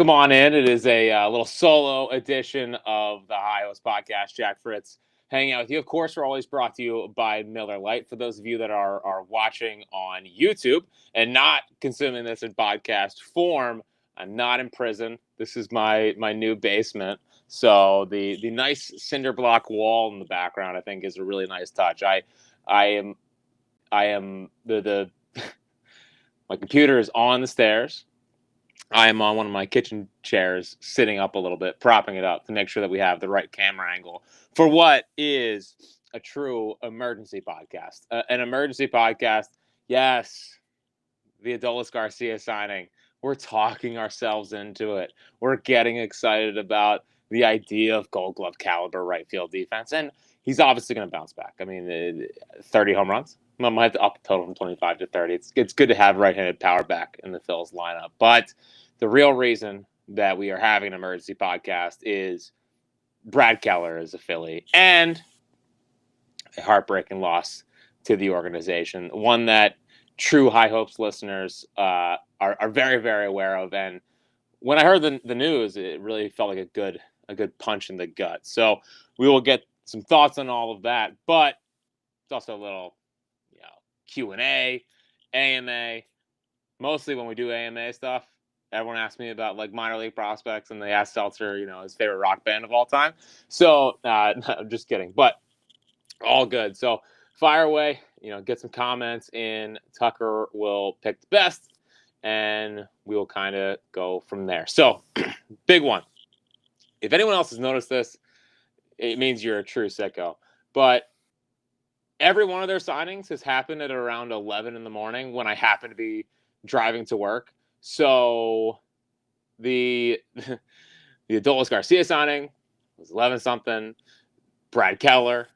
Come on in. It is a little solo edition of the High Host Podcast. Jack Fritz hanging out with you. Of course, we're always brought to you by Miller Lite. For those of you that are watching on YouTube and not consuming this in podcast form, I'm not in prison. This is my new basement. So the nice cinder block wall in the background, I think, is a really nice touch. I am the my computer is on the stairs. I am on one of my kitchen chairs, sitting up a little bit, propping it up to make sure that we have the right camera angle for what is a true emergency podcast. An emergency podcast, yes, the Adolis Garcia signing. We're talking ourselves into it. We're getting excited about the idea of Gold Glove caliber right field defense, and he's obviously going to bounce back. I mean, 30 home runs. I might have to up the total from 25 to 30. It's good to have right-handed power back in the Phil's lineup. But the real reason that we are having an emergency podcast is Brad Keller is a Philly and a heartbreaking loss to the organization, one that true High Hopes listeners are very, very aware of. And when I heard the news, it really felt like a good punch in the gut. So we will get some thoughts on all of that, but it's also a little Q&A, AMA. Mostly when we do AMA stuff, everyone asks me about like minor league prospects, and they ask Seltzer, his favorite rock band of all time. So I'm just kidding, but all good. So fire away, get some comments in. Tucker will pick the best, and we will kind of go from there. So big one. If anyone else has noticed this, it means you're a true sicko. But every one of their signings has happened at around 11 in the morning when I happen to be driving to work. So the Adolis Garcia signing was 11-something. Brad Keller,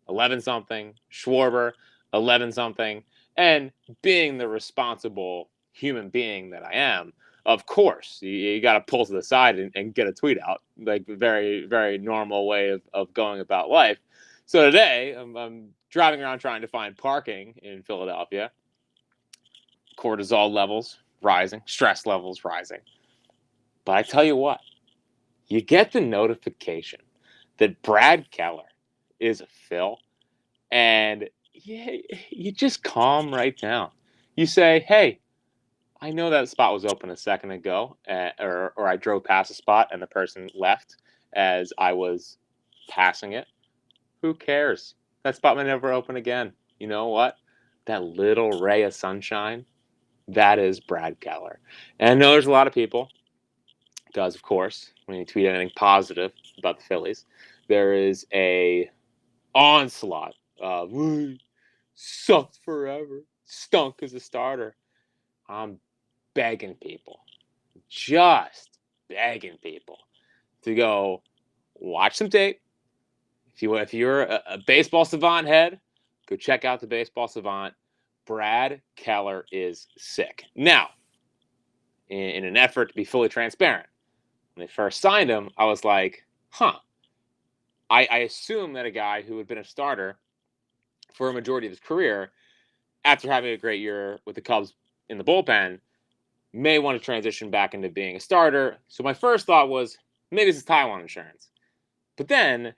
11-something. Schwarber, 11-something. And being the responsible human being that I am, of course, you got to pull to the side and get a tweet out. Like very, very normal way of going about life. So today, I'm driving around trying to find parking in Philadelphia. Cortisol levels rising, stress levels rising. But I tell you what, you get the notification that Brad Keller is a Phil, and you just calm right down. You say, hey, I know that spot was open a second ago, or I drove past a spot and the person left as I was passing it. Who cares? That spot may never open again. You know what? That little ray of sunshine, that is Brad Keller. And I know there's a lot of people, because, of course, when you tweet anything positive about the Phillies, there is a onslaught of, sucked forever, stunk as a starter. I'm begging people, just begging people to go watch some tape. If you're a baseball savant head, go check out the Baseball Savant. Brad Keller is sick. Now, in an effort to be fully transparent, when they first signed him, I was like, I assume that a guy who had been a starter for a majority of his career, after having a great year with the Cubs in the bullpen, may want to transition back into being a starter. So my first thought was, maybe this is Taiwan insurance. But then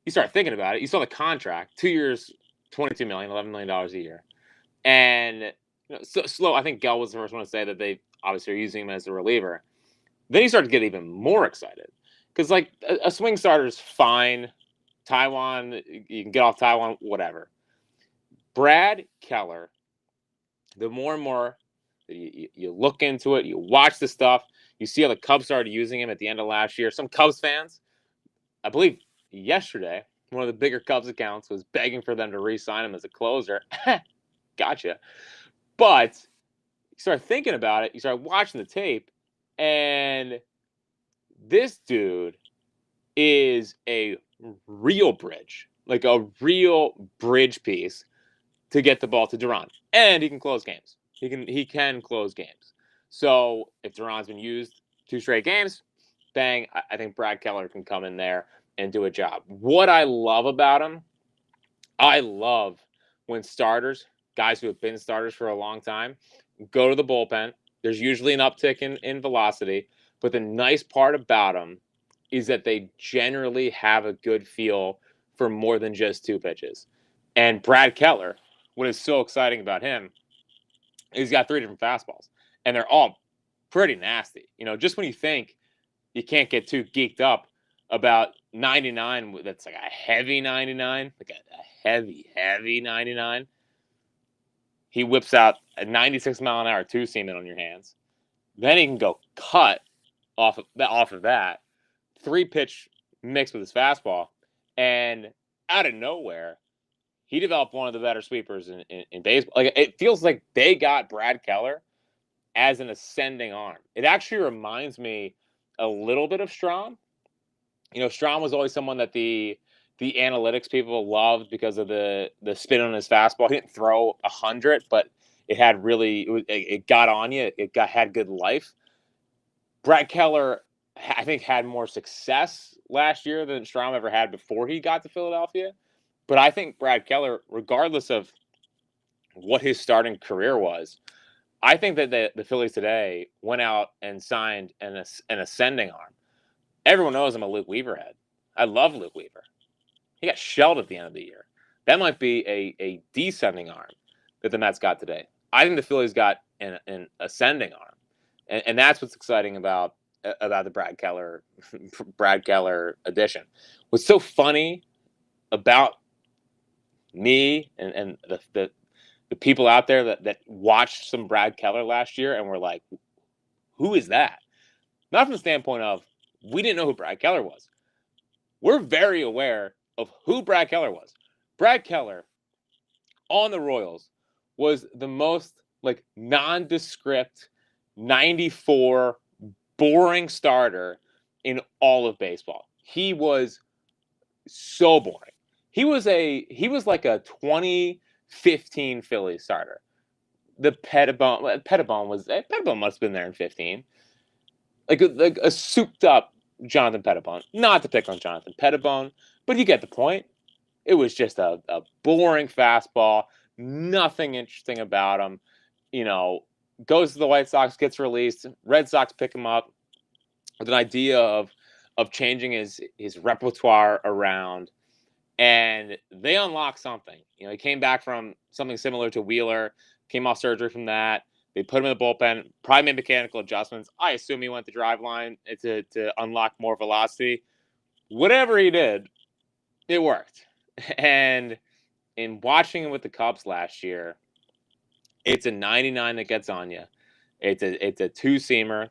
you start thinking about it. You saw the contract, 2 years, $22 million, $11 million a year. And so slow. I think Gell was the first one to say that they obviously are using him as a reliever. Then you start to get even more excited because like a swing starter is fine. Taiwan, you can get off Taiwan, whatever. Brad Keller, the more and more you look into it, you watch the stuff, you see how the Cubs started using him at the end of last year. Some Cubs fans, I believe yesterday, one of the bigger Cubs accounts was begging for them to re-sign him as a closer. Gotcha. But you start thinking about it, you start watching the tape, and this dude is a real bridge, like a real bridge piece to get the ball to Duran. And he can close games. He can close games. So if Duran's been used 2 straight games, bang, I think Brad Keller can come in there and do a job. What I love about him, I love when starters, guys who have been starters for a long time, go to the bullpen. There's usually an uptick in velocity, But the nice part about them is that they generally have a good feel for more than just 2 pitches. And Brad Keller, what is so exciting about him, he's got 3 different fastballs, and they're all pretty nasty. Just when you think you can't get too geeked up about 99, that's like a heavy 99, like a heavy 99. He whips out a 96-mile-an-hour two-seamer on your hands. Then he can go cut off of that 3-pitch mix with his fastball, and out of nowhere, he developed one of the better sweepers in baseball. Like, it feels like they got Brad Keller as an ascending arm. It actually reminds me a little bit of Strahm. Strahm was always someone that the analytics people loved because of the spin on his fastball. He didn't throw 100, but it had it got on you. It had good life. Brad Keller, I think, had more success last year than Strahm ever had before he got to Philadelphia. But I think Brad Keller, regardless of what his starting career was, I think that the Phillies today went out and signed an ascending arm. Everyone knows I'm a Luke Weaver head. I love Luke Weaver. He got shelled at the end of the year. That might be a descending arm that the Mets got today. I think the Phillies got an ascending arm, and that's what's exciting about the Brad Keller addition. What's so funny about me and the people out there that watched some Brad Keller last year and were like, who is that? Not from the standpoint of we didn't know who Brad Keller was. We're very aware of who Brad Keller was. Brad Keller on the Royals was the most nondescript 94 boring starter in all of baseball. He was so boring. He was like a 2015 Phillies starter. The Pettibone must have been there in 15. Like a souped up Jonathan Pettibone. Not to pick on Jonathan Pettibone, but you get the point. It was just a boring fastball. Nothing interesting about him. Goes to the White Sox, gets released. Red Sox pick him up with an idea of changing his repertoire around, and they unlock something. He came back from something similar to Wheeler, came off surgery from that. They put him in the bullpen, probably made mechanical adjustments. I assume he went the drive line to unlock more velocity. Whatever he did, it worked. And in watching him with the Cubs last year, it's a 99 that gets on you. It's a two-seamer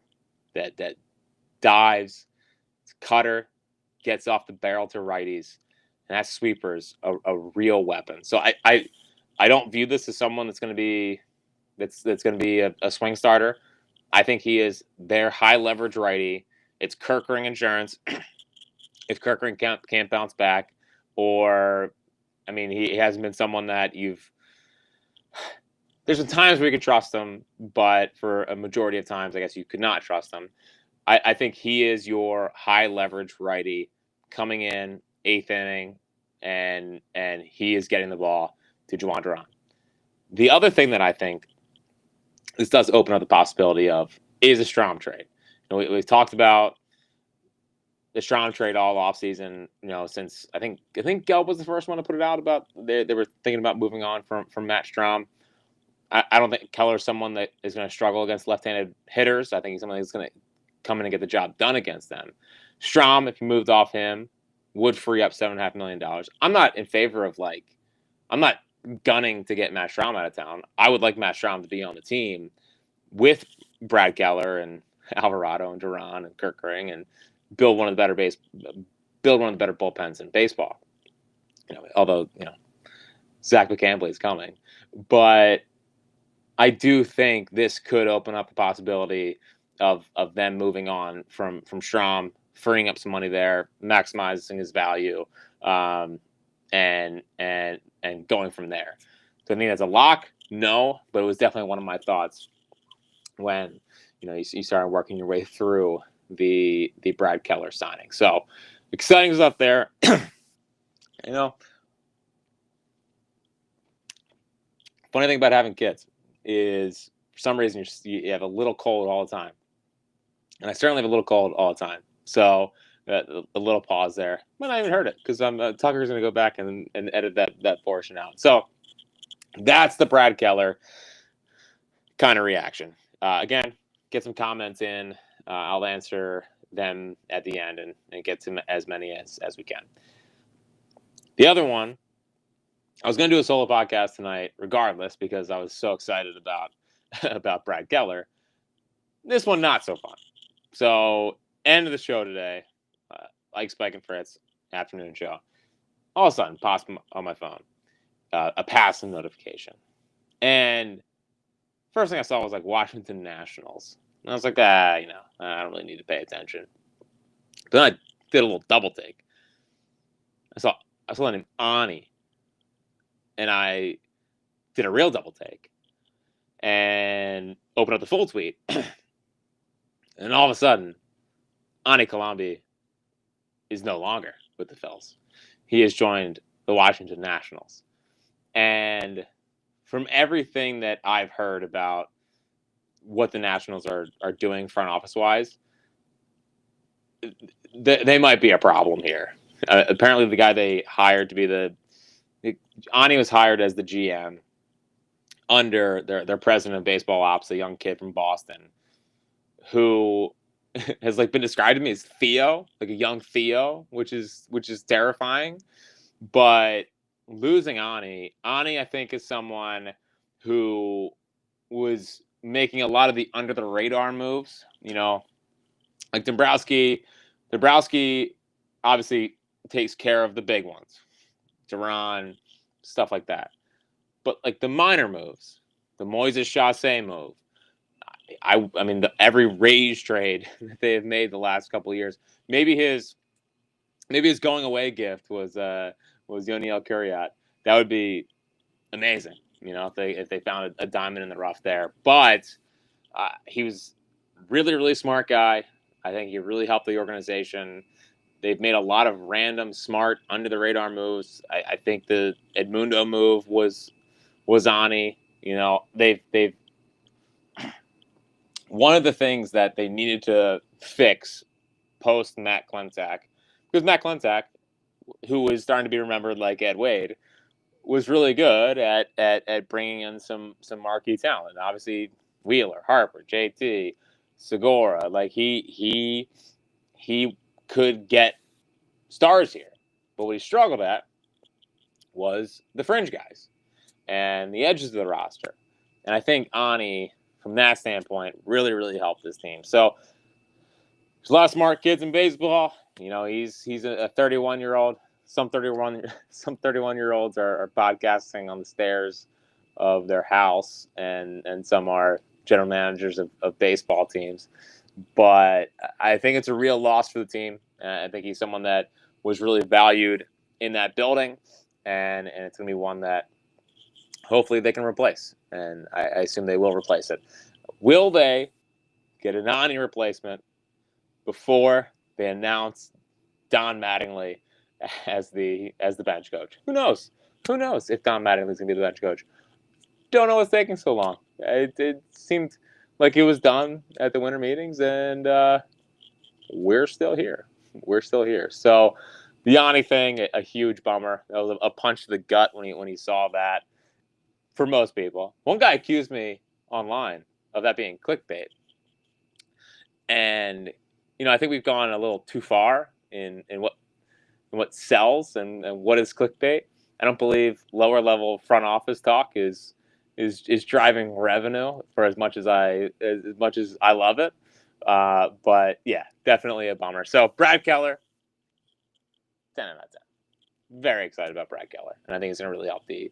that dives, cutter, gets off the barrel to righties, and that sweeper's a real weapon. So I don't view this as someone that's going to be a swing starter. I think he is their high leverage righty. It's Kirkering insurance. If Kirkering can't bounce back, or he hasn't been someone that there's some times where you could trust him, but for a majority of times, I guess you could not trust him. I think he is your high leverage righty coming in 8th inning, and he is getting the ball to Juan Duran. The other thing that I think this does open up the possibility of is a Strahm trade. We've talked about the Strahm trade all offseason, since I think Gelb was the first one to put it out about they were thinking about moving on from Matt Strahm. I don't think Keller is someone that is going to struggle against left-handed hitters. I think he's someone that's going to come in and get the job done against them. Strahm, if you moved off him, would free up $7.5 million. I'm not in favor of I'm not gunning to get Matt Strahm out of town. I would like Matt Strahm to be on the team with Brad Keller and Alvarado and Duran and Kirkering and build one of the better bullpens in baseball. Although Zach McCambley is coming, but I do think this could open up the possibility of them moving on from Strahm, freeing up some money there, maximizing his value, and going from there. So I think that's a lock. No, but it was definitely one of my thoughts when you started working your way through the Brad Keller signing. So exciting stuff there. Funny thing about having kids is for some reason you have a little cold all the time. and I certainly have a little cold all the time. So a little pause there. Might not even heard it because Tucker's going to go back and edit that portion out. So that's the Brad Keller kind of reaction. Again, get some comments in. I'll answer them at the end and get to as many as we can. The other one, I was going to do a solo podcast tonight regardless because I was so excited about Brad Keller. This one, not so fun. So, end of the show today, like Spike and Fritz, afternoon show. All of a sudden, pops on my phone, a passing notification. And first thing I saw was like Washington Nationals. And I was like, I don't really need to pay attention. Then I did a little double take. I saw the name Anie. And I did a real double take. And opened up the full tweet. And all of a sudden, Anie Colombi is no longer with the Phils. He has joined the Washington Nationals. And from everything that I've heard about what the Nationals are doing front office wise, they might be a problem here. Apparently, the guy they hired to be Anie was hired as the GM under their president of baseball ops, a young kid from Boston, who has like been described to me as Theo, like a young Theo, which is terrifying. But losing Anie, I think is someone who was making a lot of the under the radar moves, like Dombrowski. Dombrowski obviously takes care of the big ones, Duran, stuff like that. But like the minor moves, the Moises Chaussee move, I mean, every Rays trade that they have made the last couple of years, maybe his going away gift was Yoniel Kuriat. That would be amazing, if they found a diamond in the rough there. But he was really, really smart guy. I think he really helped the organization. They've made a lot of random, smart, under the radar moves. I think the Edmundo move was Anie. They've one of the things that they needed to fix post Matt Klentak, because Matt Klentak, who was starting to be remembered like Ed Wade, was really good at bringing in some marquee talent. Obviously, Wheeler, Harper, JT, Segura, like he could get stars here. But what he struggled at was the fringe guys and the edges of the roster. And I think Anie, from that standpoint, really, really helped this team. So there's a lot of smart kids in baseball. He's a 31-year-old. Some 31-year-olds are podcasting on the stairs of their house, and some are general managers of baseball teams. But I think it's a real loss for the team. I think he's someone that was really valued in that building, and it's going to be one that hopefully they can replace. And I assume they will replace it. Will they get an Anie replacement before they announce Don Mattingly as the bench coach? Who knows? Who knows if Don Mattingly's going to be the bench coach? Don't know what's taking so long. It seemed like it was done at the winter meetings, and we're still here. So the Anie thing, a huge bummer. That was a punch to the gut when he saw that. For most people, one guy accused me online of that being clickbait, and I think we've gone a little too far in what sells and what is clickbait. I don't believe lower level front office talk is driving revenue for as much as I love it. But yeah, definitely a bummer. So Brad Keller, 10 out of 10. Very excited about Brad Keller, and I think it's going to really help the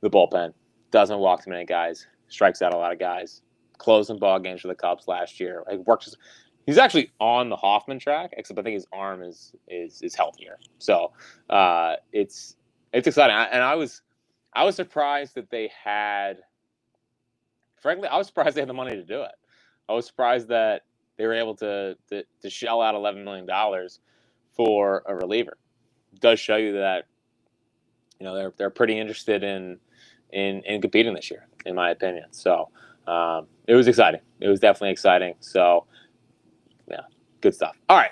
bullpen. Doesn't walk too many guys, strikes out a lot of guys. Closing ball games for the Cubs last year. He's actually on the Hoffman track, except I think his arm is healthier. So it's exciting. And I was surprised that they had. Frankly, I was surprised they had the money to do it. I was surprised that they were able to shell out $11 million for a reliever. It does show you that they're pretty interested in competing this year, in my opinion. So it was exciting. It was definitely exciting. So Good stuff. All right,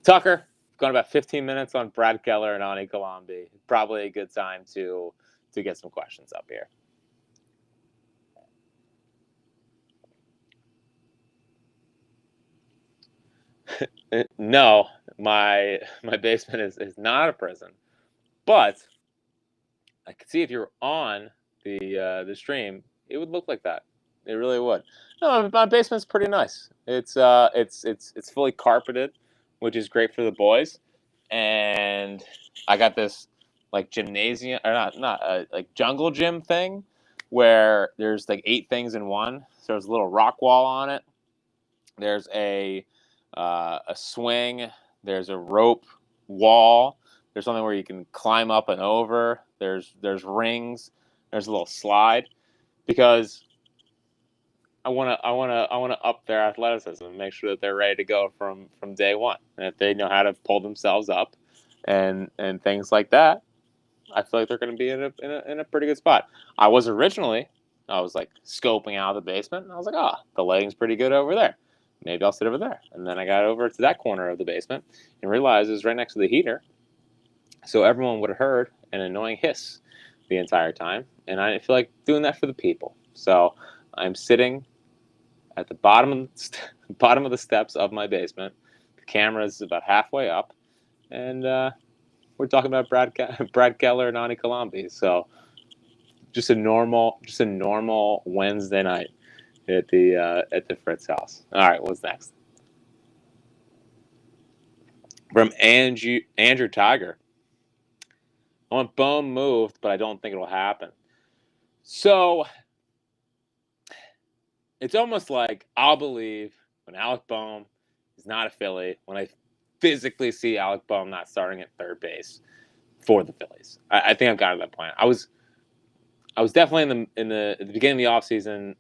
Tucker, gone about 15 minutes on Brad Keller and Anie Colombi. Probably a good time to get some questions up here. No, my basement is not a prison, but I could see if you're on the stream, it would look like that. It really would. No, my basement's pretty nice. It's fully carpeted, which is great for the boys, and I got this like gymnasium or not like jungle gym thing where there's like 8 things in one. So there's a little rock wall on it. There's a swing. There's a rope wall. There's something where you can climb up and over. There's rings. There's a little slide because I want to up their athleticism and make sure that they're ready to go from day one, and if they know how to pull themselves up and things like that, I feel like they're going to be in a pretty good spot. I was like scoping out the basement, and I was like, the lighting's pretty good over there. Maybe I'll sit over there. And then I got over to that corner of the basement and realized it was right next to the heater. So everyone would have heard an annoying hiss the entire time. And I feel like doing that for the people. So I'm sitting at the bottom of the steps of my basement. The camera is about halfway up. And we're talking about Brad Keller and Anie Colombi. So just a normal Wednesday night at the Fritz house. All right, what's next? From Andrew Tiger. I want Bohm moved, but I don't think it'll happen. So it's almost like I'll believe when Alec Bohm is not a Philly, when I physically see Alec Bohm not starting at third base for the Phillies. I think I've got to that point. I was definitely at the beginning of the offseason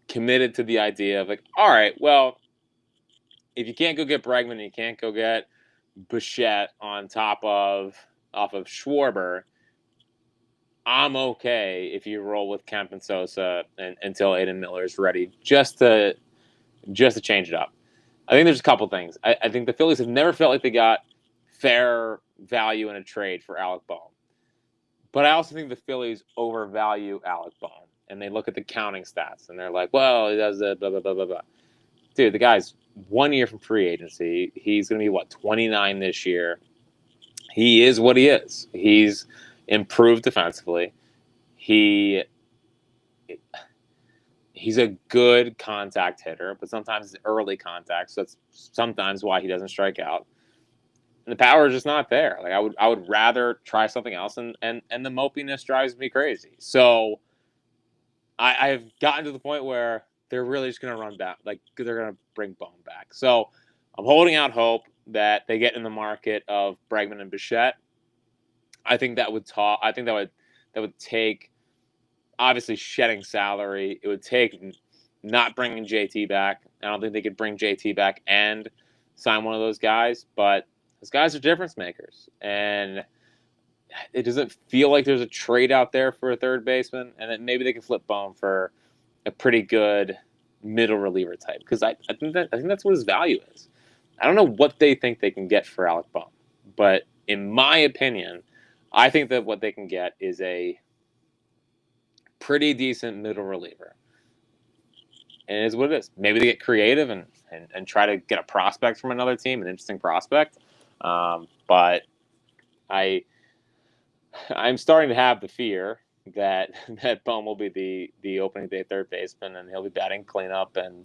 committed to the idea of like, all right, well, if you can't go get Bregman and you can't go get Bichette on top off of Schwarber, I'm okay if you roll with Kemp and Sosa until Aiden Miller is ready, just to change it up. I think there's a couple things. I think the Phillies have never felt like they got fair value in a trade for Alec Bohm. But I also think the Phillies overvalue Alec Bohm. And they look at the counting stats, and they're like, well, he does the blah, blah, blah, blah, blah. Dude, the guy's 1 year from free agency. He's going to be, 29 this year. He is what he is. He's improved defensively. He's a good contact hitter, but sometimes it's early contact, so that's sometimes why he doesn't strike out. And the power is just not there. Like I would rather try something else, and the mopiness drives me crazy. So I've gotten to the point where they're really just going to run back. Like they're going to bring Bohm back. So I'm holding out hope that they get in the market of Bregman and Bichette. I think that would take obviously shedding salary. It would take not bringing JT back. I don't think they could bring JT back and sign one of those guys, but those guys are difference makers. And it doesn't feel like there's a trade out there for a third baseman, and then maybe they can flip Bohm for a pretty good middle reliever type, because I think that's what his value is. I don't know what they think they can get for Alec Bohm, but in my opinion, I think that what they can get is a pretty decent middle reliever. And it is what it is. Maybe they get creative and try to get a prospect from another team, an interesting prospect. But I'm starting to have the fear that Bohm will be the opening day third baseman, and he'll be batting cleanup, and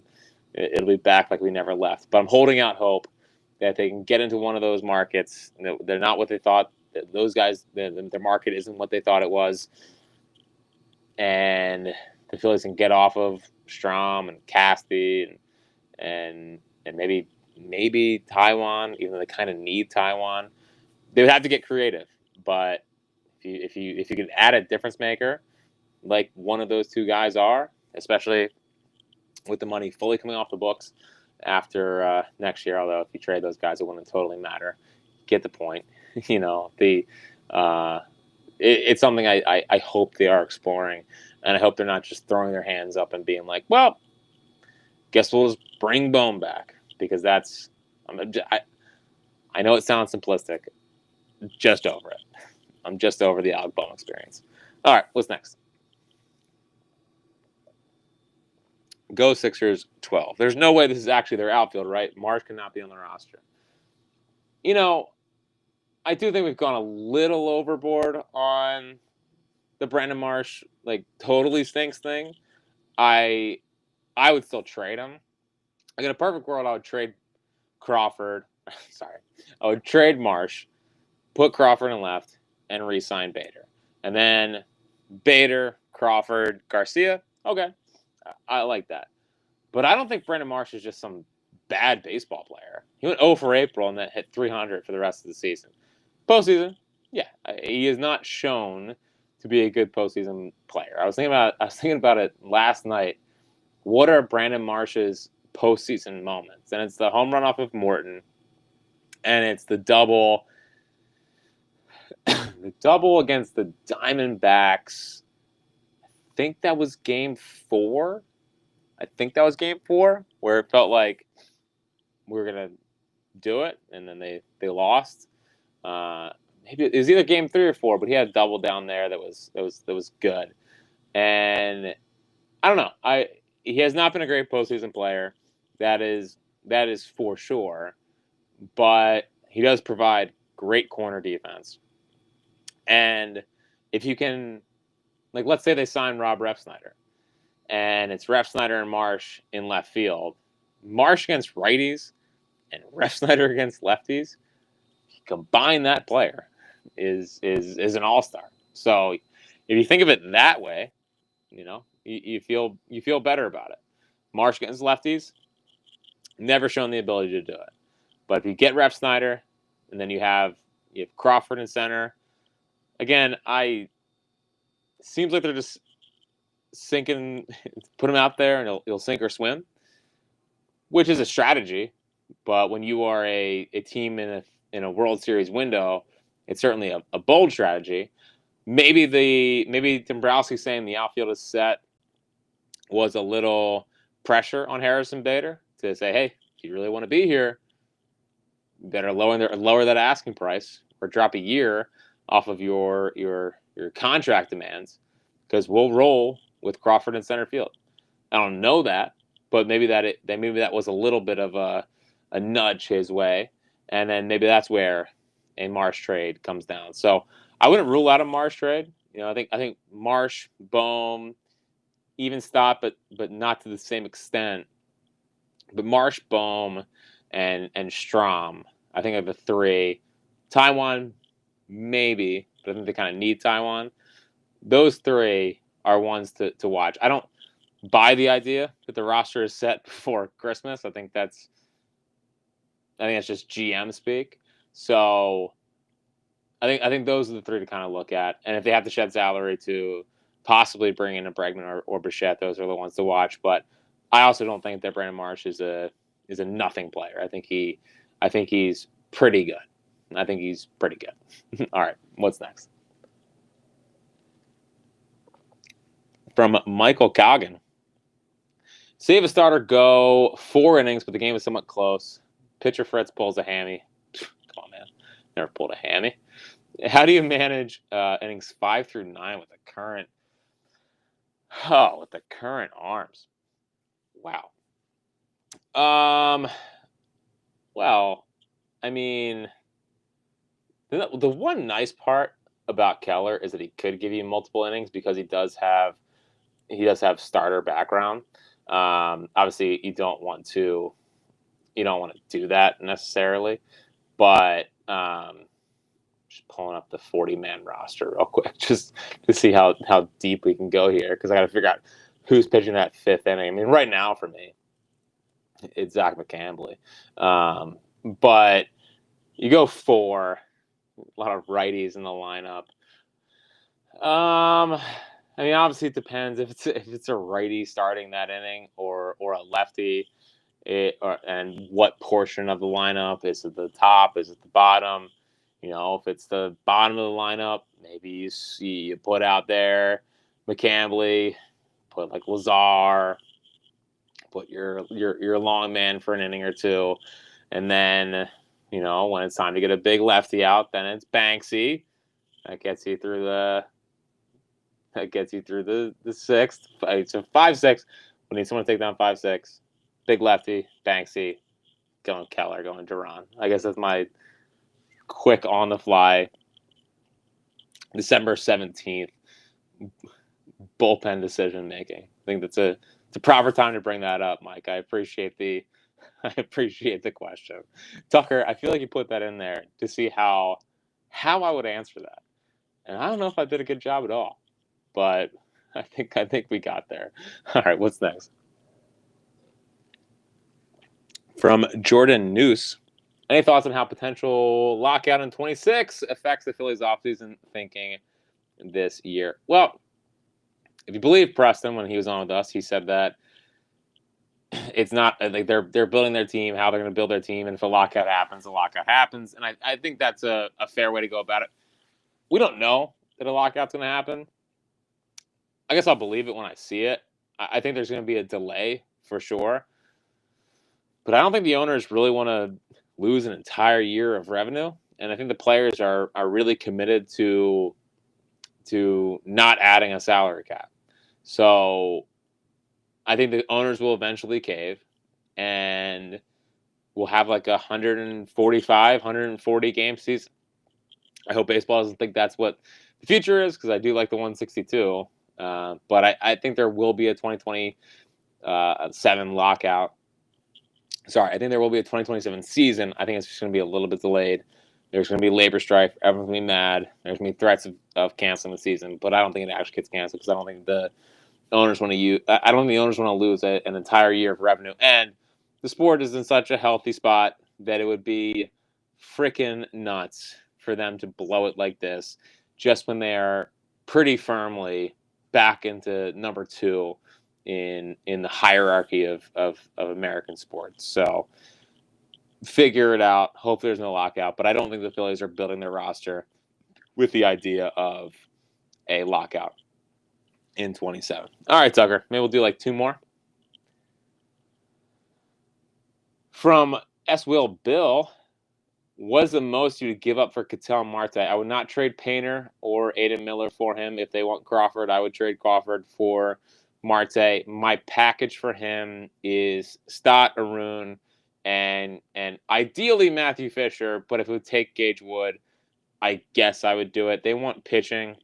it'll be back like we never left. But I'm holding out hope that they can get into one of those markets. They're not what they thought. Those guys, their market isn't what they thought it was. And the Phillies can get off of Strom and Caspi and maybe Taiwan, even though they kind of need Taiwan. They would have to get creative. But if you can add a difference maker like one of those two guys are, especially with the money fully coming off the books after next year, although if you trade those guys, it wouldn't totally matter. Get the point. It's something I hope they are exploring, and I hope they're not just throwing their hands up and being like, well, guess we'll just bring Bohm back, because that's I know it sounds simplistic. Just over it. I'm just over the Alec Bohm experience. All right, what's next? Go Sixers 12. There's no way this is actually their outfield, right? Marsh cannot be on the roster. You know, I do think we've gone a little overboard on the Brandon Marsh totally stinks thing. I would still trade him. Like in a perfect world, I would trade Crawford. Sorry, I would trade Marsh, put Crawford in left, and re-sign Bader, and then Bader, Crawford, Garcia. Okay, I like that. But I don't think Brandon Marsh is just some bad baseball player. He went 0 for April and then hit 300 for the rest of the season. Postseason, yeah, he has not shown to be a good postseason player. I was thinking about it last night. What are Brandon Marsh's postseason moments? And it's the home run off of Morton, and it's the double, the double against the Diamondbacks. I think that was Game 4. Where it felt like we were gonna do it, and then they lost. Maybe it was either Game 3 or 4, but he had a double down there that was good. And I don't know. He has not been a great postseason player. That is for sure. But he does provide great corner defense. And if you can, let's say they sign Rob Refsnyder, and it's Refsnyder and Marsh in left field. Marsh against righties and Refsnyder against lefties. Combine that player is an all-star. So if you think of it that way, you feel better about it. Marsh against lefties, never shown the ability to do it. But if you get Refsnyder, and then you have Crawford in center, again, seems like they're just sinking, put him out there and he'll sink or swim, which is a strategy. But when you are a team in a World Series window, it's certainly a bold strategy. Maybe Dombrowski saying the outfield is set was a little pressure on Harrison Bader to say, hey, if you really want to be here, you better lower that asking price or drop a year off of your contract demands, because we'll roll with Crawford in center field. I don't know that, but maybe that was a little bit of a nudge his way, and then maybe that's where a Marsh trade comes down. So I wouldn't rule out a Marsh trade. I think Marsh, Bohm, even stop, but not to the same extent. But Marsh, Bohm, and Strom, I think, are the three. Taiwan, maybe, but I think they kind of need Taiwan. Those three are ones to watch. I don't buy the idea that the roster is set before Christmas. I think that's just GM speak. So I think those are the three to kind of look at. And if they have to shed salary to possibly bring in a Bregman or Bichette, those are the ones to watch. But I also don't think that Brandon Marsh is a nothing player. I think he's pretty good. All right, what's next? From Michael Coggin. Save a starter go 4 innings, but the game is somewhat close. Pitcher Fritz pulls a hammy. Come on, man. Never pulled a hammy. How do you manage innings 5 through 9 with the current arms? Wow. Well, I mean, the one nice part about Keller is that he could give you multiple innings because he does have starter background. Obviously, you don't want to do that necessarily, but just pulling up the 40-man roster real quick just to see how deep we can go here, because I got to figure out who's pitching that 5th inning. I mean, right now for me, it's Zach McCambley, but you go 4, a lot of righties in the lineup. I mean, obviously it depends if it's a righty starting that inning or a lefty, and what portion of the lineup is at the top, is at the bottom. If it's the bottom of the lineup, maybe you put out there McCambley, put Lazar, put your long man for an inning or two, And then, when it's time to get a big lefty out, then it's Banksy. That gets you through the sixth. So 5-6. We need someone to take down 5-6. Big lefty, Banksy, going Keller, going Duran. I guess that's my quick on the fly December 17th bullpen decision making. I think it's a proper time to bring that up, Mike. I appreciate the question. Tucker, I feel like you put that in there to see how I would answer that. And I don't know if I did a good job at all, but I think we got there. All right, what's next? From Jordan Noose. Any thoughts on how potential lockout in 26 affects the Phillies offseason thinking this year? Well, if you believe Preston when he was on with us, he said that it's not like they're building their team, how they're going to build their team, and if a lockout happens, a lockout happens. And I think that's a fair way to go about it. We don't know that a lockout's going to happen. I guess I'll believe it when I see it. I think there's going to be a delay for sure. But I don't think the owners really want to lose an entire year of revenue. And I think the players are really committed to not adding a salary cap. So I think the owners will eventually cave and we'll have like 145, 140 game season. I hope baseball doesn't think that's what the future is, because I do like the 162. But I think there will be a 2027 lockout. Sorry, I think there will be a 2027 season. I think it's just going to be a little bit delayed. There's going to be labor strife. Everyone's going to be mad. There's going to be threats of canceling the season. But I don't think it actually gets canceled, because I don't think the owners want to use. I don't think the owners want to lose an entire year of revenue. And the sport is in such a healthy spot that it would be freaking nuts for them to blow it like this, just when they are pretty firmly back into number 2 in the hierarchy of American sports. So figure it out. Hope there's no lockout. But I don't think the Phillies are building their roster with the idea of a lockout in 27. All right, Tucker. Maybe we'll do like 2 more. From S. Will Bill. Was the most you would give up for Ketel Marte? I would not trade Painter or Aiden Miller for him. If they want Crawford, I would trade Crawford for Marte. My package for him is Stott, Arun, and ideally Matthew Fisher. But if it would take Gage Wood, I guess I would do it. They want pitching.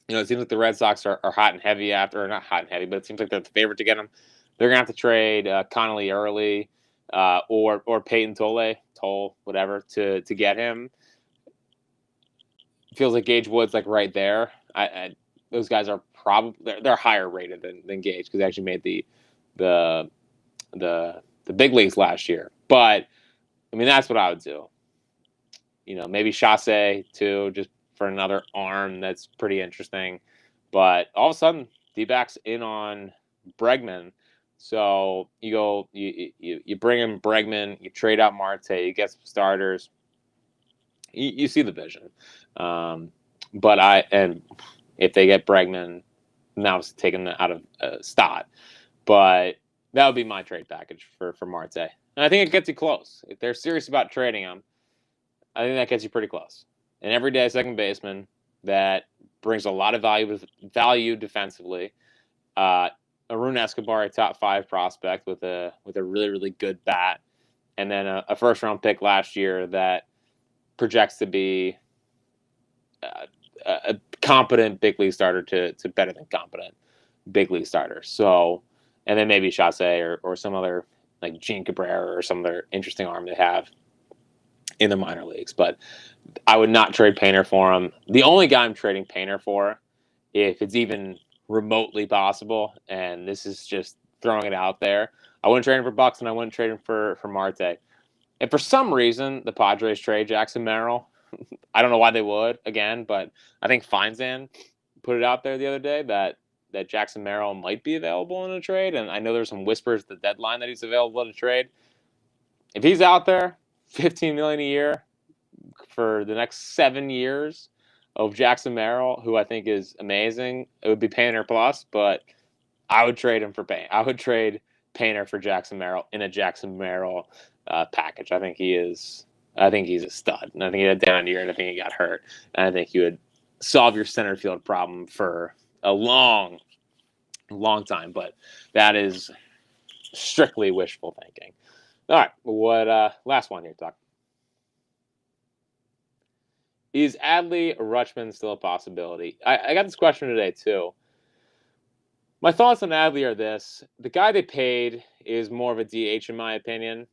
It seems like the Red Sox are hot and heavy after, or not hot and heavy, but it seems like they're the favorite to get him. They're going to have to trade Connolly early. Or Peyton Toll, whatever, to get him. Feels like Gage Wood's like right there. Those guys are probably they're higher rated than Gage, because they actually made the big leagues last year. But I mean, that's what I would do. Maybe Chasse too, just for another arm that's pretty interesting. But all of a sudden, D-backs in on Bregman. So you bring in Bregman, you trade out Marte, you get some starters. You see the vision. But if they get Bregman, now it's taken out of Stott. But that would be my trade package for Marte. And I think it gets you close. If they're serious about trading him, I think that gets you pretty close. An everyday second baseman that brings a lot of value defensively. Arun Escobar, a top 5 prospect with a really, really good bat, and then a first round pick last year that projects to be a competent big league starter to better than competent big league starter. So, and then maybe Chasse or some other, like Gene Cabrera or some other interesting arm they have in the minor leagues. But I would not trade Painter for him. The only guy I'm trading Painter for, if it's even remotely possible, and this is just throwing it out there, I wouldn't trade him for Bucks, and I wouldn't trade him for Marte. If for some reason the Padres trade Jackson Merrill, I don't know why they would, again, but I think Feinstein put it out there the other day that Jackson Merrill might be available in a trade, and I know there's some whispers at the deadline that he's available in a trade. If he's out there, $15 million a year for the next 7 years of Jackson Merrill, who I think is amazing, it would be Painter plus, but I would trade him for Painter. I would trade Painter for Jackson Merrill in a Jackson Merrill package. I think he's a stud. And I think he had a down year, and I think he got hurt. And I think he would solve your center field problem for a long time. But that is strictly wishful thinking. All right, what last one here, Doc? Is Adley Rutschman still a possibility? I got this question today too. My thoughts on Adley are this: the guy they paid is more of a DH in my opinion.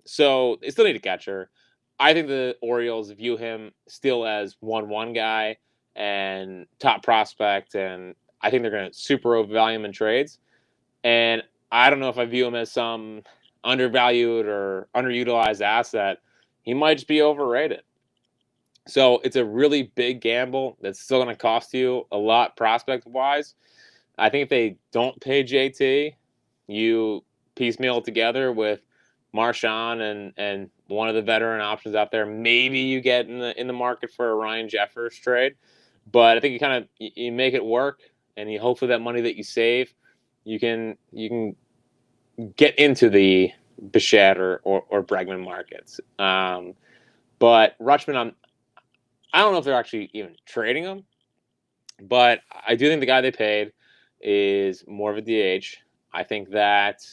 So they still need a catcher. I think the Orioles view him still as 1-1 guy and top prospect, and I think they're going to super overvalue him in trades. And I don't know if I view him as some undervalued or underutilized asset. He might just be overrated. So it's a really big gamble that's still going to cost you a lot prospect-wise. I think if they don't pay JT, you piecemeal it together with Marchand and one of the veteran options out there. Maybe you get in the market for a Ryan Jeffers trade, but I think you make it work, and you hopefully that money that you save, you can get into the Bichette or Bregman markets. But Rutschman, I don't know if they're actually even trading him, but I do think the guy they paid is more of a DH. I think that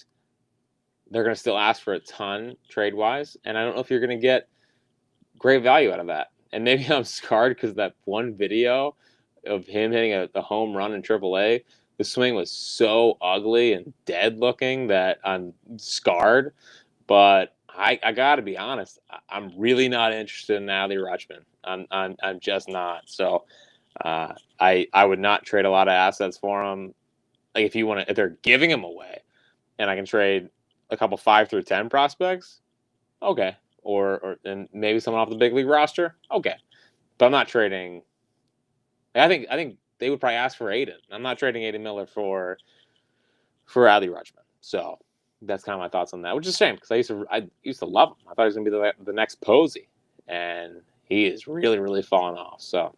they're going to still ask for a ton trade-wise, and I don't know if you're going to get great value out of that. And maybe I'm scarred because that one video of him hitting a home run in AAA, the swing was so ugly and dead-looking that I'm scarred. But I got to be honest, I'm really not interested in Adley Rutschman. I'm just not. So I would not trade a lot of assets for him. Like if they're giving him away, and I can trade a couple 5 through 10 prospects, okay, or and maybe someone off the big league roster, okay, but I'm not trading. I think they would probably ask for Aiden. I'm not trading Aiden Miller for Adley Rutschman. So that's kind of my thoughts on that, which is a shame because I used to love him. I thought he was gonna be the next Posey, and he is really falling off. So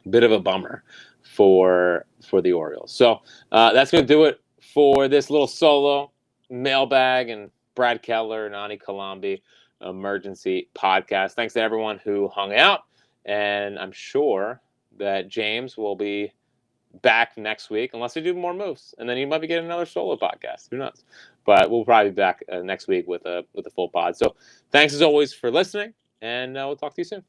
bit of a bummer for the Orioles. So that's gonna do it for this little solo mailbag and Brad Keller and Anie Colombi emergency podcast. Thanks to everyone who hung out, and I'm sure that James will be back next week unless they do more moves, and then you might be getting another solo podcast. Who knows? But we'll probably be back next week with a full pod. So thanks as always for listening, and we'll talk to you soon.